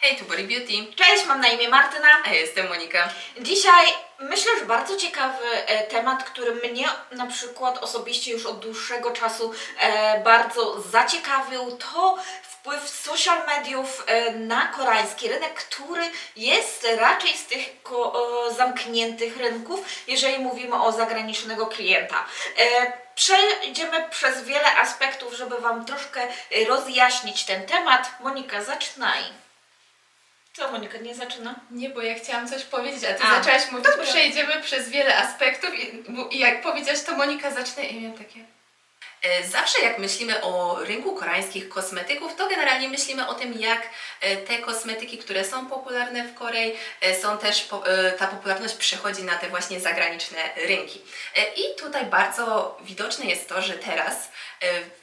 Hej, tu Body Beauty. Cześć, mam na imię Martyna. A ja jestem Monika. Dzisiaj myślę, że bardzo ciekawy temat, który mnie na przykład osobiście już od dłuższego czasu bardzo zaciekawił, to wpływ social mediów na koreański rynek, który jest raczej z tych zamkniętych rynków, jeżeli mówimy o zagranicznego klienta. Przejdziemy przez wiele aspektów, żeby Wam troszkę rozjaśnić ten temat. Monika, zaczynaj. Co, Monika, nie zaczyna? Nie, bo ja chciałam coś powiedzieć, a ty A, zaczęłaś mówić, dobra. przejdziemy przez wiele aspektów i jak powiedziałaś, to Monika zacznie i miałam takie... Zawsze jak myślimy o rynku koreańskich kosmetyków, to generalnie myślimy o tym, jak te kosmetyki, które są popularne w Korei, są też, ta popularność przechodzi na te właśnie zagraniczne rynki. I tutaj bardzo widoczne jest to, że teraz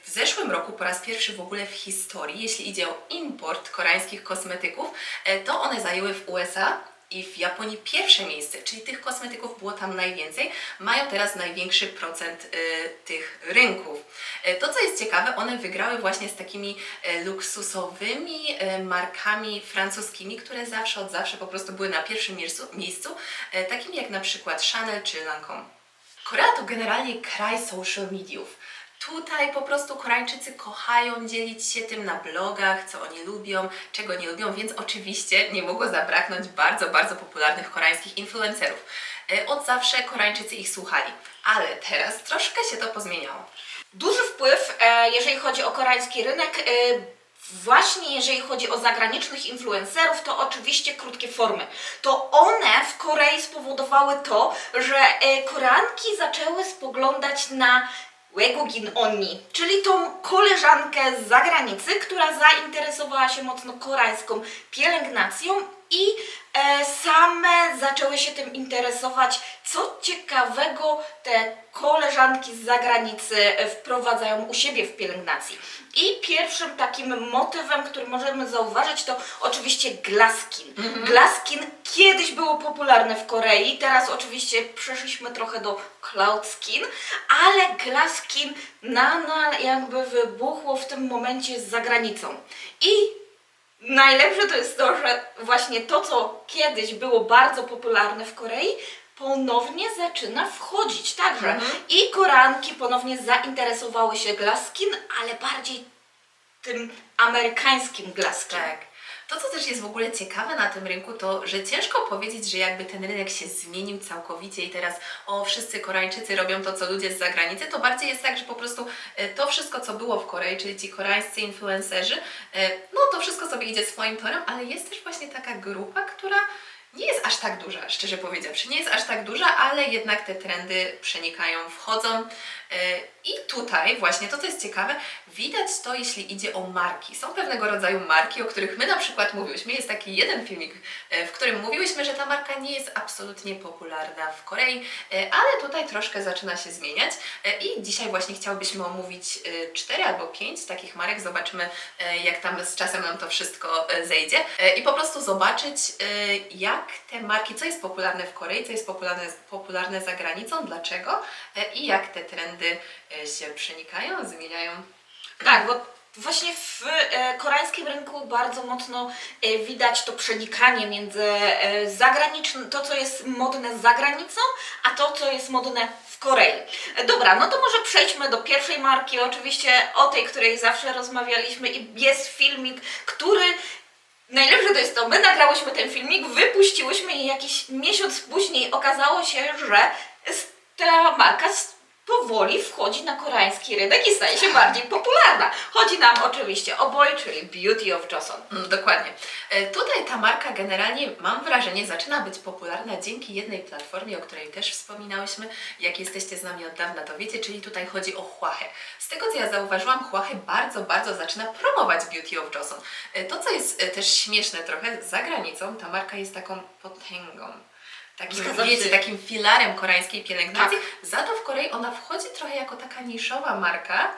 w zeszłym roku po raz pierwszy w ogóle w historii, jeśli idzie o import koreańskich kosmetyków, to one zajęły w USA i w Japonii pierwsze miejsce, czyli tych kosmetyków było tam najwięcej, mają teraz największy procent tych rynków. To, co jest ciekawe, one wygrały właśnie z takimi luksusowymi markami francuskimi, które zawsze od zawsze po prostu były na pierwszym miejscu, takimi jak na przykład Chanel czy Lancôme. Korea to generalnie kraj social mediów. Tutaj po prostu Koreańczycy kochają dzielić się tym na blogach, co oni lubią, czego nie lubią, więc oczywiście nie mogło zabraknąć bardzo, bardzo popularnych koreańskich influencerów. Od zawsze Koreańczycy ich słuchali, ale teraz troszkę się to pozmieniało. Duży wpływ, jeżeli chodzi o koreański rynek, właśnie jeżeli chodzi o zagranicznych influencerów, to oczywiście krótkie formy. To one w Korei spowodowały to, że Koreanki zaczęły spoglądać na Wegugin Onni, czyli tą koleżankę z zagranicy, która zainteresowała się mocno koreańską pielęgnacją i same zaczęły się tym interesować. Co ciekawego te koleżanki z zagranicy wprowadzają u siebie w pielęgnacji. I pierwszym takim motywem, który możemy zauważyć, to oczywiście Glass Skin. Glass Skin kiedyś było popularne w Korei, teraz oczywiście przeszliśmy trochę do Cloud Skin, ale Glass Skin nadal jakby wybuchło w tym momencie za granicą. I najlepsze to jest to, że właśnie to, co kiedyś było bardzo popularne w Korei, ponownie zaczyna wchodzić także. I Koreanki ponownie zainteresowały się Glass Skin, ale bardziej tym amerykańskim Glass Skin. Tak. To, co też jest w ogóle ciekawe na tym rynku, to, że ciężko powiedzieć, że jakby ten rynek się zmienił całkowicie i teraz wszyscy Koreańczycy robią to, co ludzie z zagranicy, to bardziej jest tak, że po prostu to wszystko, co było w Korei, czyli ci koreańscy influencerzy, no to wszystko sobie idzie swoim torem, ale jest też właśnie taka grupa, która nie jest aż tak duża, szczerze powiedziawszy, nie jest aż tak duża, ale jednak te trendy przenikają, wchodzą. I tutaj właśnie to, co jest ciekawe, widać to, jeśli idzie o marki. Są pewnego rodzaju marki, o których my na przykład mówiłyśmy. Jest taki jeden filmik, w którym mówiłyśmy, że ta marka nie jest absolutnie popularna w Korei, ale tutaj troszkę zaczyna się zmieniać. I dzisiaj właśnie chciałybyśmy omówić 4 albo 5 takich marek. Zobaczymy, jak tam z czasem nam to wszystko zejdzie. I po prostu zobaczyć, jak te marki, co jest popularne w Korei, co jest popularne za granicą, dlaczego i jak te trendy się przenikają, zmieniają. Tak, bo właśnie w koreańskim rynku bardzo mocno widać to przenikanie między zagranicznym, to co jest modne za granicą, a to co jest modne w Korei. Dobra, no to może przejdźmy do pierwszej marki, oczywiście o tej, której zawsze rozmawialiśmy i jest filmik, który najlepsze to jest to, my nagrałyśmy ten filmik, wypuściłyśmy i jakiś miesiąc później okazało się, że ta marka powoli wchodzi na koreański rynek i staje się bardziej popularna. Chodzi nam oczywiście o Boy, czyli Beauty of Joseon. Dokładnie. Tutaj ta marka generalnie, mam wrażenie, zaczyna być popularna dzięki jednej platformie, o której też wspominałyśmy. Jak jesteście z nami od dawna, to wiecie, czyli tutaj chodzi o Hwahę. Z tego, co ja zauważyłam, Hwahę bardzo, bardzo zaczyna promować Beauty of Joseon. To, co jest też śmieszne trochę, za granicą ta marka jest taką potęgą. Takim filarem koreańskiej pielęgnacji. Tak. Za to w Korei ona wchodzi trochę jako taka niszowa marka,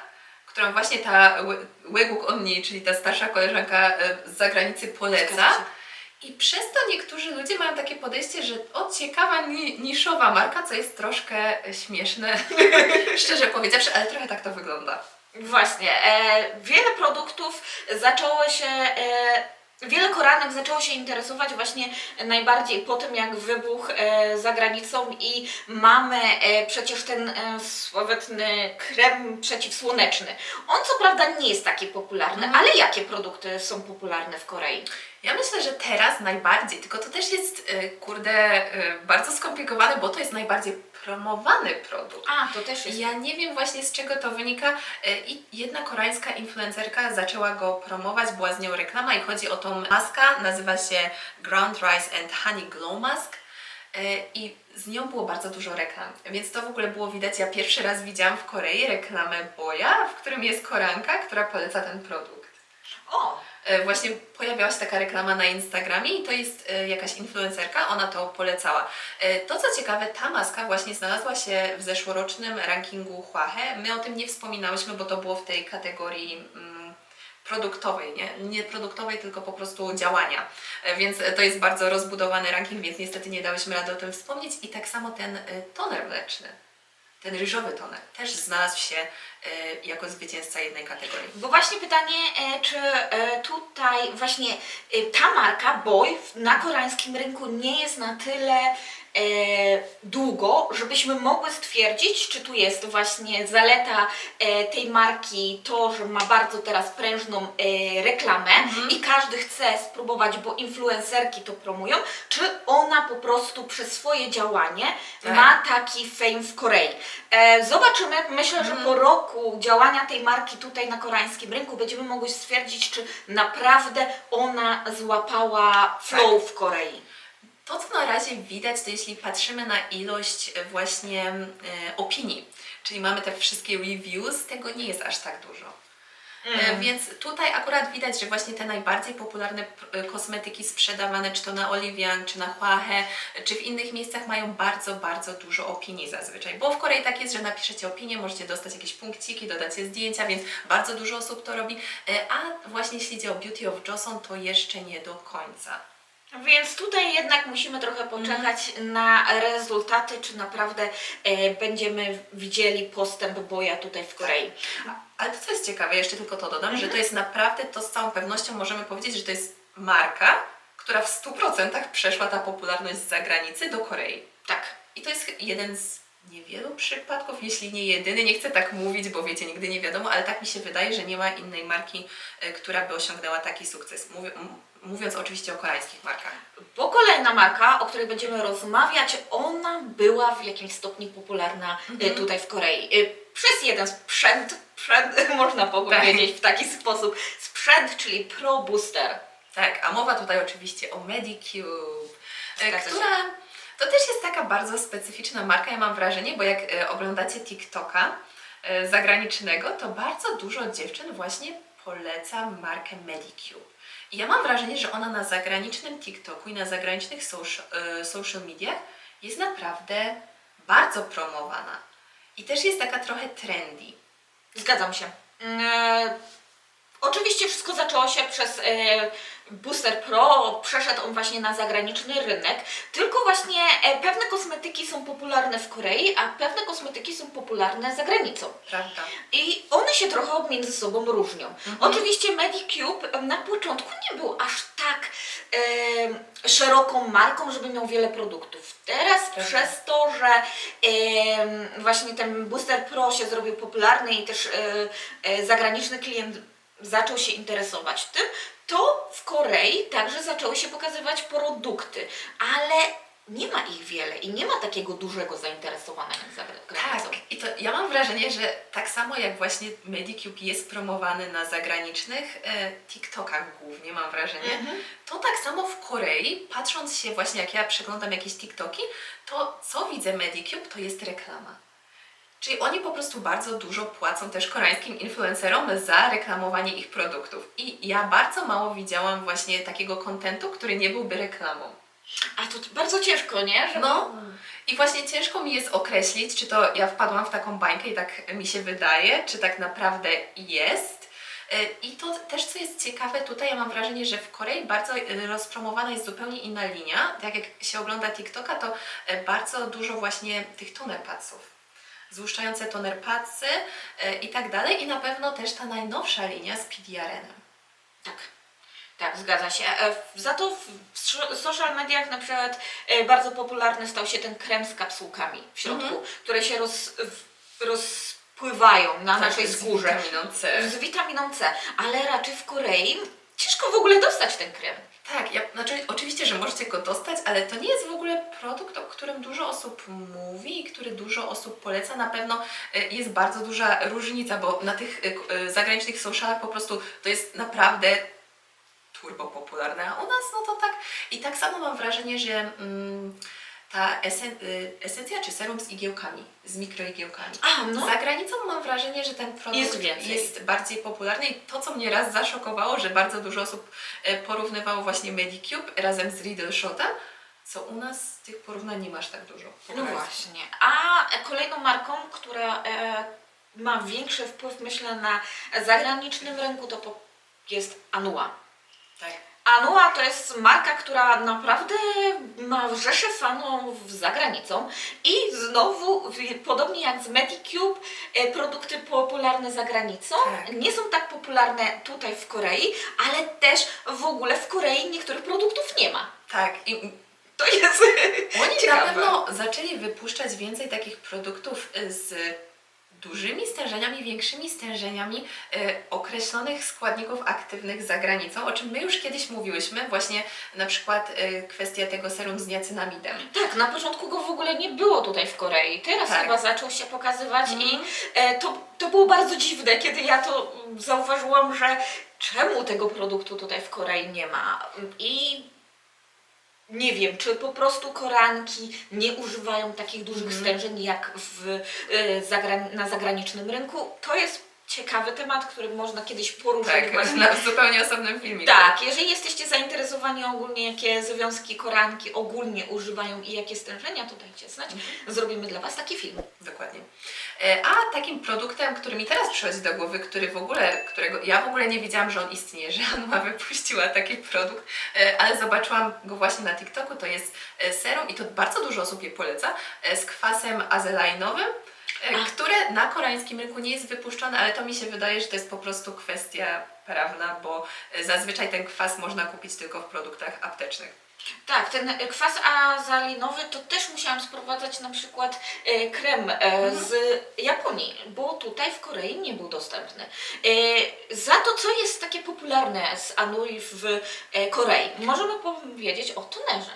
którą właśnie ta Weguk Onni, czyli ta starsza koleżanka z zagranicy poleca. I przez to niektórzy ludzie mają takie podejście, że ciekawa niszowa marka, co jest troszkę śmieszne, szczerze powiedziawszy, ale trochę tak to wygląda. Właśnie, wiele produktów zaczęło się Wiele Koreanek zaczęło się interesować właśnie najbardziej po tym, jak wybuchł za granicą i mamy przecież ten sławetny krem przeciwsłoneczny. On co prawda nie jest taki popularny, ale jakie produkty są popularne w Korei? Ja myślę, że teraz najbardziej, tylko to też jest, bardzo skomplikowane, bo to jest najbardziej promowany produkt. A, to też jest. Ja nie wiem właśnie z czego to wynika. I jedna koreańska influencerka zaczęła go promować, była z nią reklama i chodzi o tą maskę, nazywa się Ground Rice and Honey Glow Mask. I z nią było bardzo dużo reklam, więc to w ogóle było widać. Ja pierwszy raz widziałam w Korei reklamę Boya, w którym jest Koreanka, która poleca ten produkt. O! Właśnie pojawiała się taka reklama na Instagramie i to jest jakaś influencerka, ona to polecała. To co ciekawe, ta maska właśnie znalazła się w zeszłorocznym rankingu Hwahe. My o tym nie wspominałyśmy, bo to było w tej kategorii produktowej, nie produktowej, tylko po prostu działania. Więc to jest bardzo rozbudowany ranking, więc niestety nie dałyśmy rady o tym wspomnieć. I tak samo ten toner mleczny, ten ryżowy toner też znalazł się jako zwycięzca jednej kategorii. Bo właśnie pytanie, czy tutaj właśnie ta marka Boy na koreańskim rynku nie jest na tyle długo, żebyśmy mogły stwierdzić, czy tu jest właśnie zaleta tej marki to, że ma bardzo teraz prężną reklamę i każdy chce spróbować, bo influencerki to promują, czy ona po prostu przez swoje działanie ma taki fame w Korei. Zobaczymy, myślę, że po roku działania tej marki tutaj na koreańskim rynku będziemy mogli stwierdzić, czy naprawdę ona złapała flow w Korei. To, co na razie widać, to jeśli patrzymy na ilość właśnie opinii, czyli mamy te wszystkie reviews, tego nie jest aż tak dużo. Więc tutaj akurat widać, że właśnie te najbardziej popularne kosmetyki sprzedawane, czy to na Olivian, czy na Hwahe, czy w innych miejscach mają bardzo, bardzo dużo opinii zazwyczaj. Bo w Korei tak jest, że napiszecie opinię, możecie dostać jakieś punkciki, dodacie zdjęcia, więc bardzo dużo osób to robi. A właśnie jeśli idzie o Beauty of Joseon, to jeszcze nie do końca. Więc tutaj jednak musimy trochę poczekać na rezultaty, czy naprawdę będziemy widzieli postęp Boya tutaj w Korei. Ale to co jest ciekawe, jeszcze tylko to dodam, że to jest naprawdę, to z całą pewnością możemy powiedzieć, że to jest marka, która w 100% przeszła ta popularność z zagranicy do Korei. Tak. I to jest jeden z niewielu przypadków, jeśli nie jedyny, nie chcę tak mówić, bo wiecie, nigdy nie wiadomo, ale tak mi się wydaje, że nie ma innej marki, która by osiągnęła taki sukces. Mówiąc oczywiście o koreańskich markach. Bo kolejna marka, o której będziemy rozmawiać, ona była w jakimś stopniu popularna tutaj w Korei. Przez jeden sprzęt można powiedzieć w taki sposób. Sprzęt, czyli Pro Booster. Tak, a mowa tutaj oczywiście o Medicube, Zgadza się. która to też jest taka bardzo specyficzna marka, ja mam wrażenie, bo jak oglądacie TikToka zagranicznego, to bardzo dużo dziewczyn właśnie poleca markę Medicube. I ja mam wrażenie, że ona na zagranicznym TikToku i na zagranicznych social mediach jest naprawdę bardzo promowana. I też jest taka trochę trendy. Zgadzam się. Oczywiście wszystko zaczęło się przez Booster Pro, przeszedł on właśnie na zagraniczny rynek, tylko właśnie pewne kosmetyki są popularne w Korei, a pewne kosmetyki są popularne za granicą. Prawda. I one się trochę między sobą różnią. Oczywiście Medicube na początku nie był aż tak szeroką marką, żeby miał wiele produktów. Teraz przez to, że właśnie ten Booster Pro się zrobił popularny i też zagraniczny klient zaczął się interesować tym, to w Korei także zaczęły się pokazywać produkty, ale nie ma ich wiele i nie ma takiego dużego zainteresowania za granicą. Tak, i to ja mam wrażenie, że tak samo jak właśnie Medicube jest promowany na zagranicznych TikTokach głównie, mam wrażenie, to tak samo w Korei, patrząc się właśnie jak ja przeglądam jakieś TikToki, to co widzę Medicube, to jest reklama. Czyli oni po prostu bardzo dużo płacą też koreańskim influencerom za reklamowanie ich produktów. I ja bardzo mało widziałam właśnie takiego kontentu, który nie byłby reklamą. A to bardzo ciężko, nie? Żeby... No i właśnie ciężko mi jest określić, czy to ja wpadłam w taką bańkę i tak mi się wydaje, czy tak naprawdę jest. I to też, co jest ciekawe tutaj, ja mam wrażenie, że w Korei bardzo rozpromowana jest zupełnie inna linia. Tak jak się ogląda TikToka, to bardzo dużo właśnie tych toner padsów. Złuszczające toner padsy i tak dalej. I na pewno też ta najnowsza linia z PDRN-em. Tak. Tak, zgadza się. Za to w social mediach na przykład bardzo popularny stał się ten krem z kapsułkami w środku, które się rozpływają na naszej skórze. Z witaminą C. Z witaminą C, ale raczej w Korei ciężko w ogóle dostać ten krem. Tak, znaczy oczywiście, że możecie go dostać, ale to nie jest w ogóle produkt, o którym dużo osób mówi i który dużo osób poleca. Na pewno jest bardzo duża różnica, bo na tych zagranicznych socialach po prostu to jest naprawdę turbo popularne, a u nas no to tak. I tak samo mam wrażenie, że ta esencja czy serum z igiełkami, z mikroigiełkami. A, no. Za granicą mam wrażenie, że ten produkt Jest więcej. jest bardziej popularny i to, co mnie raz zaszokowało, że bardzo dużo osób porównywało właśnie Medicube razem z Riddle Shotem, co u nas tych porównań nie masz tak dużo. No właśnie. A kolejną marką, która ma większy wpływ, myślę, na zagranicznym rynku, to jest Anua. Tak. Anua to jest marka, która naprawdę ma rzeszę fanów za granicą i znowu, podobnie jak z Medicube, produkty popularne za granicą Tak. nie są tak popularne tutaj w Korei, ale też w ogóle w Korei niektórych produktów nie ma. Tak. I To jest oni ciekawe. na pewno zaczęli wypuszczać więcej takich produktów z dużymi stężeniami, większymi stężeniami określonych składników aktywnych za granicą, o czym my już kiedyś mówiłyśmy, właśnie na przykład kwestia tego serum z niacinamidem. Tak, na początku go w ogóle nie było tutaj w Korei. Teraz Tak. chyba zaczął się pokazywać i to było bardzo dziwne, kiedy ja to zauważyłam, że czemu tego produktu tutaj w Korei nie ma. I nie wiem, czy po prostu Koreanki nie używają takich dużych stężeń jak na zagranicznym rynku. To jest ciekawy temat, który można kiedyś poruszyć Tak, właśnie. na zupełnie osobnym filmie. Tak, jeżeli jesteście zainteresowani ogólnie, jakie związki Koreanki ogólnie używają i jakie stężenia, to dajcie znać. Zrobimy dla Was taki film. Dokładnie. A takim produktem, który mi teraz przychodzi do głowy, którego ja w ogóle nie wiedziałam, że on istnieje, że Anua wypuściła taki produkt, ale zobaczyłam go właśnie na TikToku, to jest serum i to bardzo dużo osób je poleca, z kwasem azelainowym, które na koreańskim rynku nie jest wypuszczone, ale to mi się wydaje, że to jest po prostu kwestia prawna, bo zazwyczaj ten kwas można kupić tylko w produktach aptecznych. Tak, ten kwas azalinowy to też musiałam sprowadzać na przykład krem z Japonii, bo tutaj w Korei nie był dostępny. Za to, co jest takie popularne z Anui w Korei, możemy powiedzieć o tonerze.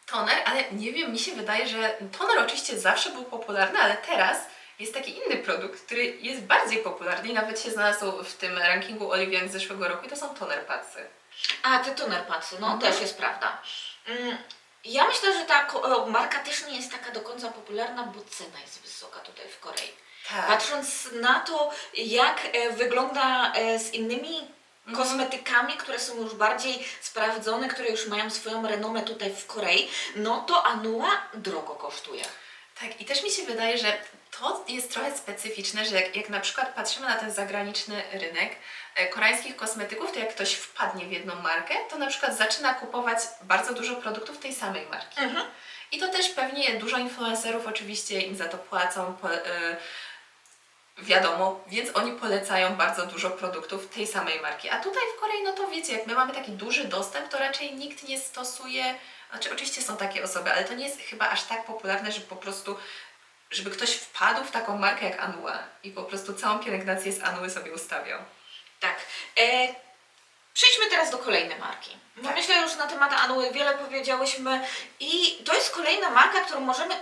Toner, ale nie wiem, mi się wydaje, że toner oczywiście zawsze był popularny, ale teraz jest taki inny produkt, który jest bardziej popularny i nawet się znalazł w tym rankingu Oliwian z zeszłego roku i to są toner padsy. A, te toner padsy, no też jest prawda. Ja myślę, że ta marka też nie jest taka do końca popularna, bo cena jest wysoka tutaj w Korei. Tak. Patrząc na to, jak wygląda z innymi kosmetykami, które są już bardziej sprawdzone, które już mają swoją renomę tutaj w Korei, no to Anua drogo kosztuje. Tak, i też mi się wydaje, że to jest trochę specyficzne, że jak na przykład patrzymy na ten zagraniczny rynek koreańskich kosmetyków, to jak ktoś wpadnie w jedną markę, to na przykład zaczyna kupować bardzo dużo produktów tej samej marki. I to też pewnie dużo influencerów oczywiście im za to płacą, wiadomo, więc oni polecają bardzo dużo produktów tej samej marki. A tutaj w Korei, no to wiecie, jak my mamy taki duży dostęp, to raczej nikt nie stosuje, znaczy oczywiście są takie osoby, ale to nie jest chyba aż tak popularne, że po prostu, żeby ktoś wpadł w taką markę jak Anua i po prostu całą pielęgnację z Anuy sobie ustawiał. Tak. Przejdźmy teraz do kolejnej marki. Bo Tak. myślę, że już na temat Anuły wiele powiedziałyśmy i to jest kolejna marka, którą możemy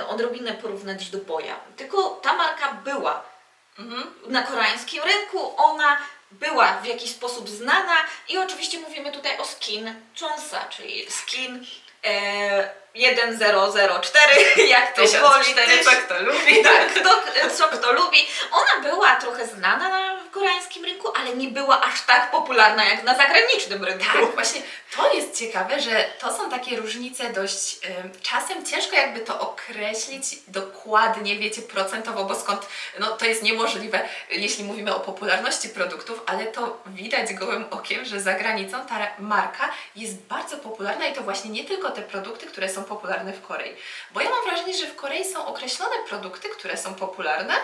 odrobinę porównać do Boya. Tylko ta marka była na koreańskim rynku, ona była w jakiś sposób znana i oczywiście mówimy tutaj o Skin Chonsa, czyli Skin 1004, jak to woli. 1004, co kto lubi. Tak, co kto lubi. Ona była trochę znana na koreańskim rynku, ale nie była aż tak popularna jak na zagranicznym rynku. Tak, właśnie to jest ciekawe, że to są takie różnice dość, czasem ciężko jakby to określić dokładnie, wiecie, procentowo, bo skąd, no to jest niemożliwe, jeśli mówimy o popularności produktów, ale to widać gołym okiem, że za granicą ta marka jest bardzo popularna i to właśnie nie tylko te produkty, które są popularne w Korei. Bo ja mam wrażenie, że w Korei są określone produkty, które są popularne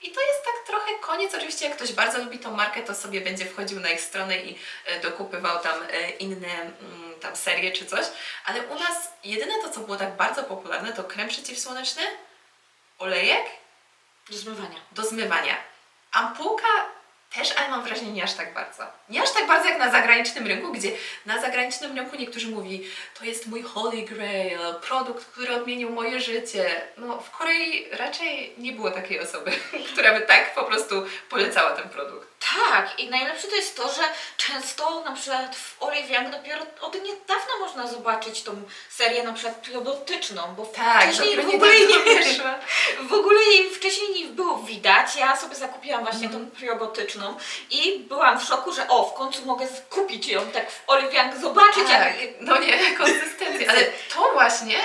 I to jest tak trochę koniec. Oczywiście jak ktoś bardzo lubi tą markę, to sobie będzie wchodził na ich stronę i dokupywał tam inne tam serie czy coś. Ale u nas jedyne to, co było tak bardzo popularne, to krem przeciwsłoneczny, olejek Do zmywania. do zmywania. Ampułka też, ale mam wrażenie nie aż tak bardzo. Nie aż tak bardzo jak na zagranicznym rynku, gdzie na zagranicznym rynku niektórzy mówi, to jest mój holy grail, produkt, który odmienił moje życie. No w Korei raczej nie było takiej osoby, która by tak po prostu polecała ten produkt. Tak, i najlepsze to jest to, że często na przykład w Olive Young dopiero od niedawna można zobaczyć tą serię na przykład probiotyczną, bo Tak, wcześniej dopiero w ogóle jej niedawno nie wyszła. w ogóle jej wcześniej nie było widać. Ja sobie zakupiłam właśnie Mhm. tą probotyczną i byłam w szoku, że w końcu mogę kupić ją tak w Olive Young, zobaczyć Tak, jak... no nie, konsystencja. Ale to właśnie,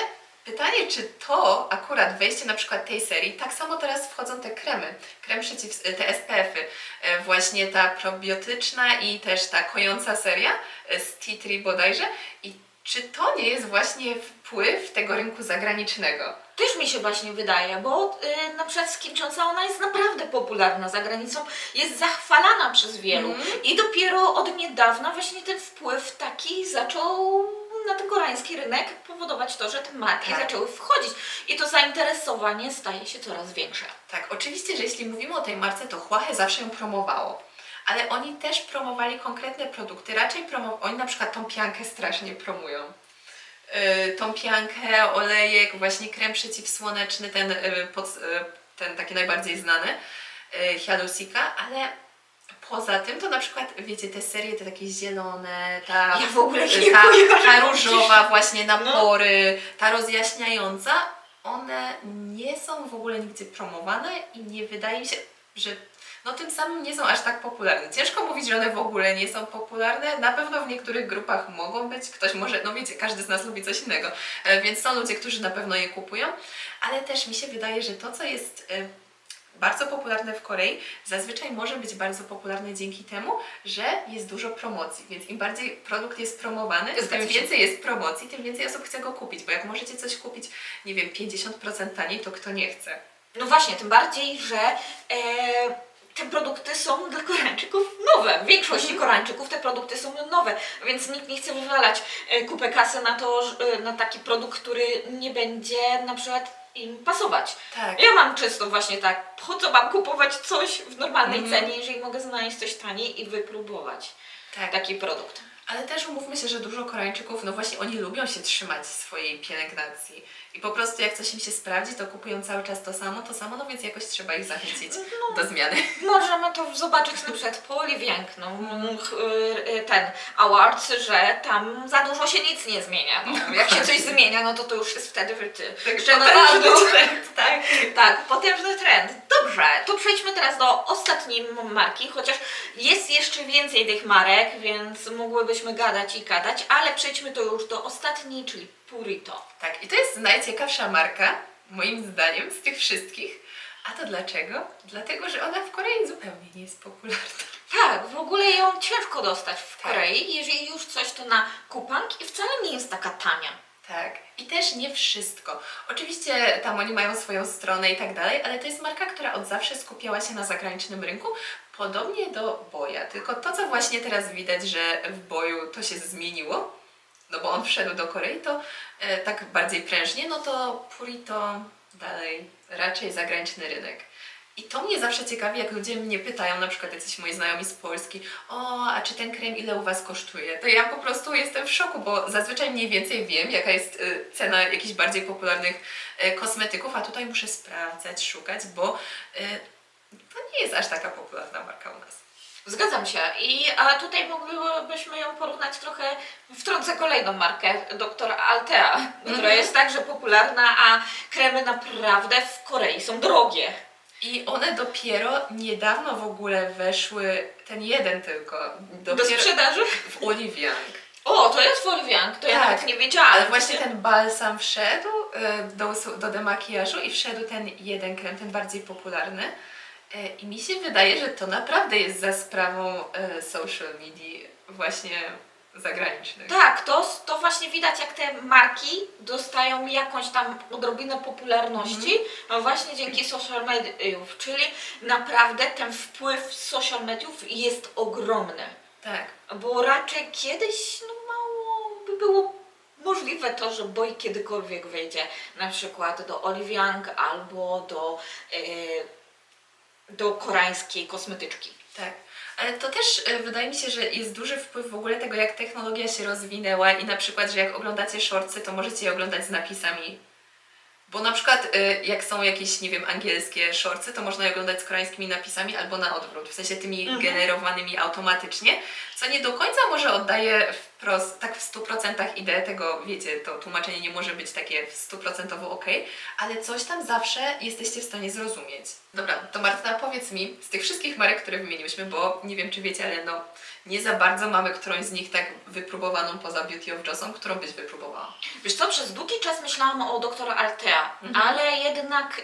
pytanie, czy to akurat wejście na przykład tej serii, tak samo teraz wchodzą te kremy, te SPF-y, właśnie ta probiotyczna i też ta kojąca seria z Tea Tree bodajże. I czy to nie jest właśnie wpływ tego rynku zagranicznego? Też mi się właśnie wydaje, bo na przykład Skin ona jest naprawdę popularna za granicą, jest zachwalana przez wielu i dopiero od niedawna właśnie ten wpływ taki zaczął na ten koreański rynek powodować to, że te marki Tak. zaczęły wchodzić i to zainteresowanie staje się coraz większe. Tak, oczywiście, że jeśli mówimy o tej marce, to Huawei zawsze ją promowało. Ale oni też promowali konkretne produkty. Raczej oni na przykład tą piankę strasznie promują. Tą piankę, olejek, właśnie krem przeciwsłoneczny, ten taki najbardziej znany, Hialusika, ale poza tym to na przykład, wiecie, te serie, te takie zielone, Ja w ogóle nie ta kojarzę. różowa właśnie na pory, ta rozjaśniająca, one nie są w ogóle nigdzie promowane i nie wydaje mi się, że no tym samym nie są aż tak popularne. Ciężko mówić, że one w ogóle nie są popularne. Na pewno w niektórych grupach mogą być. Ktoś może, no wiecie, każdy z nas lubi coś innego, więc są ludzie, którzy na pewno je kupują, ale też mi się wydaje, że to, co jest bardzo popularne w Korei, zazwyczaj może być bardzo popularne dzięki temu, że jest dużo promocji, więc im bardziej produkt jest promowany, Zgadza tym się. więcej jest promocji, tym więcej osób chce go kupić, bo jak możecie coś kupić, nie wiem, 50% taniej, to kto nie chce? No właśnie, tym bardziej, że te produkty są dla Koreańczyków nowe. W większości Koreańczyków te produkty są nowe, więc nikt nie chce wywalać kupę kasy na to, na taki produkt, który nie będzie na przykład im pasować. Tak. Ja mam często właśnie tak, po co mam kupować coś w normalnej cenie, jeżeli mogę znaleźć coś taniej i wypróbować Tak. taki produkt. Ale też umówmy się, że dużo Koreańczyków, no właśnie oni lubią się trzymać swojej pielęgnacji i po prostu jak coś im się sprawdzi, to kupują cały czas to samo, no więc jakoś trzeba ich zachęcić do zmiany. Możemy to zobaczyć na przykład po Olive Young, ten awards, że tam za dużo się nic nie zmienia. No, jak się coś zmienia, no to już jest wtedy Potężny trend, tak? Tak, potężny trend. Dobrze, to przejdźmy teraz do ostatniej marki, chociaż jest jeszcze więcej tych marek, więc mogłybyśmy gadać i gadać, ale przejdźmy to już do ostatniej, czyli Purito. Tak, i to jest najciekawsza marka, moim zdaniem, z tych wszystkich. A to dlaczego? Dlatego, że ona w Korei zupełnie nie jest popularna. Tak, w ogóle ją ciężko dostać w Tak. Korei. Jeżeli już coś, to na Coupang i wcale nie jest taka tania. Tak, i też nie wszystko. Oczywiście tam oni mają swoją stronę i tak dalej, ale to jest marka, która od zawsze skupiała się na zagranicznym rynku, podobnie do Boja. Tylko to, co właśnie teraz widać, że w Boju to się zmieniło, no bo on wszedł do Korei, to tak bardziej prężnie, no to Purito dalej raczej zagraniczny rynek. I to mnie zawsze ciekawi, jak ludzie mnie pytają, na przykład jacyś moi znajomi z Polski, a czy ten krem ile u Was kosztuje? To ja po prostu jestem w szoku, bo zazwyczaj mniej więcej wiem, jaka jest cena jakichś bardziej popularnych kosmetyków, a tutaj muszę sprawdzać, szukać, bo to nie jest aż taka popularna marka u nas. Zgadzam się. A tutaj moglibyśmy ją porównać trochę, wtrącę kolejną markę, Dr. Altea, która jest także popularna, a kremy naprawdę w Korei są drogie. I one dopiero niedawno w ogóle weszły, ten jeden tylko, Do dopiero sprzedaży? w Olive Young. O, to jest w Olive Young, to ja Tak. nawet nie wiedziałam. Ale właśnie ten balsam wszedł do demakijażu i wszedł ten jeden krem, ten bardziej popularny. I mi się wydaje, że to naprawdę jest za sprawą social media właśnie zagranicznych. Tak, to właśnie widać, jak te marki dostają jakąś tam odrobinę popularności, no właśnie dzięki social mediów, czyli naprawdę ten wpływ social mediów jest ogromny. Tak. Bo raczej kiedyś mało by było możliwe to, że Boy kiedykolwiek wejdzie na przykład do Olive Young albo do koreańskiej kosmetyczki. Tak, ale to też wydaje mi się, że jest duży wpływ w ogóle tego, jak technologia się rozwinęła i na przykład, że jak oglądacie shortsy, to możecie je oglądać z napisami. Bo na przykład jak są jakieś, nie wiem, angielskie shortsy, to można je oglądać z koreańskimi napisami albo na odwrót, w sensie tymi generowanymi automatycznie, co nie do końca może oddaje wprost, tak w 100% ideę tego, wiecie, to tłumaczenie nie może być takie w 100% okej, ale coś tam zawsze jesteście w stanie zrozumieć. Dobra, to Martyna, powiedz mi, z tych wszystkich marek, które wymieniłyśmy, bo nie wiem, czy wiecie, ale no nie za bardzo mamy którąś z nich tak wypróbowaną poza Beauty of Joseon, którą byś wypróbowała. Wiesz co, przez długi czas myślałam o doktora Altea, ale jednak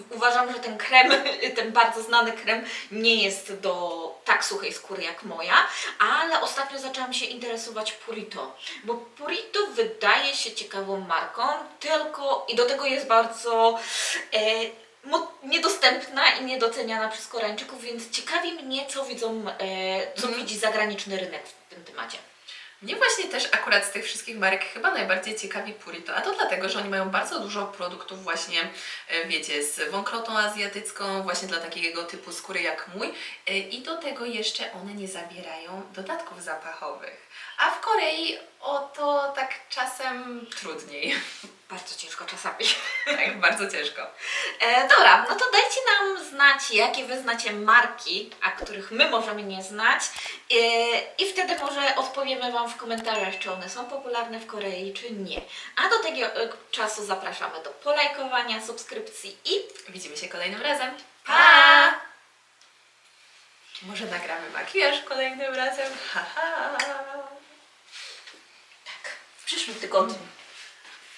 uważam, że ten krem, ten bardzo znany krem nie jest do tak suchej skóry jak moja, ale ostatnio zaczęłam się interesować Purito, bo Purito wydaje się ciekawą marką, tylko i do tego jest bardzo niedostępna i niedoceniana przez Koreańczyków, więc ciekawi mnie, co widzą, co widzi zagraniczny rynek w tym temacie. Mnie właśnie też akurat z tych wszystkich marek chyba najbardziej ciekawi Purito, a to dlatego, że oni mają bardzo dużo produktów właśnie, wiecie, z wąkrotą azjatycką, właśnie dla takiego typu skóry jak mój i do tego jeszcze one nie zawierają dodatków zapachowych. A w Korei o to tak czasem trudniej. Bardzo ciężko czasami. Tak, bardzo ciężko. Dobra, no to dajcie nam znać, jakie wy znacie marki, a których my możemy nie znać i wtedy może odpowiemy Wam w komentarzach, czy one są popularne w Korei, czy nie. A do tego czasu zapraszamy do polajkowania, subskrypcji i Widzimy się kolejnym razem. pa! Może nagramy makijaż kolejnym razem? Ha, ha. W przyszłym tygodniu.